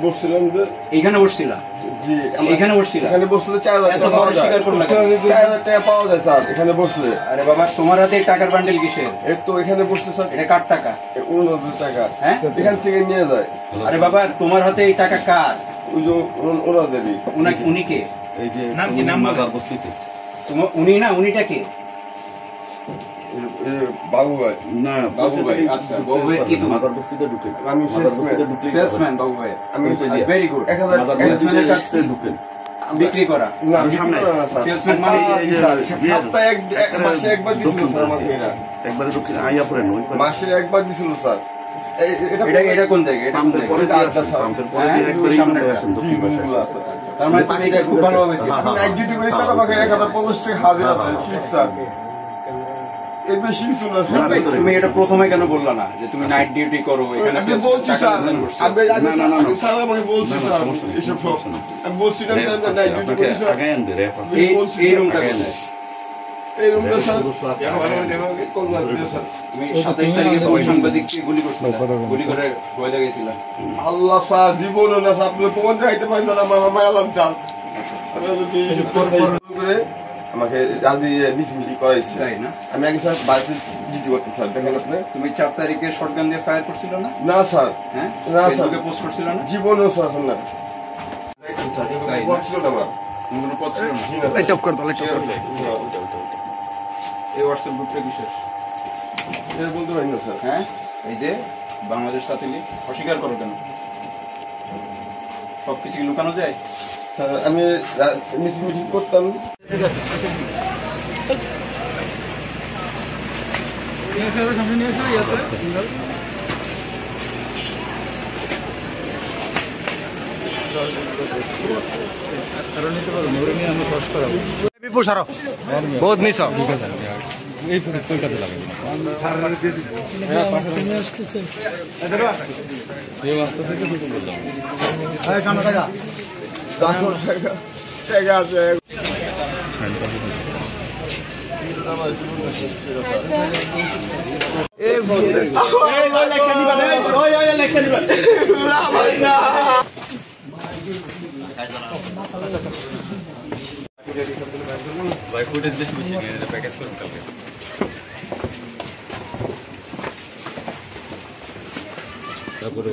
বসছিলাম যে এইখানে বসছিলাম। জি এখানে বসছিলাম। এখানে বসলে 4000 টাকা পাওয়া যায়। 4000 টাকা পাওয়া যায় স্যার এখানে বসলে। আরে বাবা তোমার হাতে এই টাকার বান্ডেল কিসের? এই তো এখানে বসলে স্যার এটা কার টাকা? 89 টাকা। হ্যাঁ এখান থেকে নিয়ে যায়। আরে বাবা তোমার হাতে এই টাকা কার? ওই যে ওনাদেরই। উনি কে? এই যে নাম কি? নাম মাজার বস্তিতে তোমার উনি না, উনিটা কে? বাবু ভাই। না বাবু ভাই। আচ্ছা বাবু ভাই কি তুমি? মাজার বস্তিতে ঢুকে আমি মাজার বস্তিতে ঢুকে সেলসম্যান বাবু ভাই। আমি ভেরি গুড। 1000 মাজার সেলসম্যানের কাজ বস্তিতে ঢুকে বিক্রি করা। না সামনে। সেলসম্যান মানে সপ্তাহে মাসে একবার দিছিল স্যার আমাকে এরা। একবারে ঢুকে আইয়া পড়ে নই মাসে একবার দিছিল স্যার। এটা কোন জায়গা? এটা কোন পাম্পের পরে জায়গা? দিয়ে আসেন, পাম্পের পরে দিয়ে একবারে সামনে আসেন দক্ষিণ পাশে আসেন। তার মানে তুমি এটা খুব ভালোভাবে ছিল। আমি নাইট ডিউটি করি স্যার আমাকে 1050 টাকা হাজিরা দেয় প্লিজ স্যার। এর বেশি কিছু না স্যার। তুমি এটা প্রথমে কেন বললা না যে তুমি নাইট ডিউটি করো এখানে? আমি বলছি স্যার আমি স্যার আমাকে বলছি স্যার সমস্যা নেই, এসব সব সমস্যা নেই। আমি বলছিলাম স্যার নাইট ডিউটি আপনাকে করি স্যার। আগে আনবে রেফ আছে এই রুমটা কোথায়? এই রুমটা স্যার কল্যাণ স্যার তুমি 27 তারিখে তুমি সাংবাদিককে গুলি করছিলে, গুলি করে বইলে গেছিল। আল্লাহ স্যার জীবনও না স্যার আপনি কোন যাইতে পারেন না আমার মায়ালাম স্যার করে আমাকে রাজি মিটিং করাইছে তাই না? আমি আগে স্যার বাড়িতে ডিউটি করতে স্যার দেখেন আপনি তুমি 4 তারিখে শটগান দিয়ে ফায়ার করছিল না? না স্যার হ্যাঁ না স্যার ফেসবুকে পোস্ট করছিল না? জীবনও স্যার শুনলেন দেখুন স্যার তাই না? বলছিল না আমার তুমি কোনো পথ ছিল না? জি না স্যার। টপ কর তাহলে টপ কর এই হোয়াটসঅ্যাপ গ্রুপটা কিসের? এটা বলতে পারি না স্যার হ্যাঁ এই যে বাংলাদেশ সাথী লীগ, অস্বীকার করো কেন? সবকিছু কি লুকানো যায়? স্যার আমি মিটিং করতাম বহুত মিস টাকা আছে ভাই ফুটেজ বেশি বেশি নিয়ে প্যাকেজ করুন কালকে তারপরে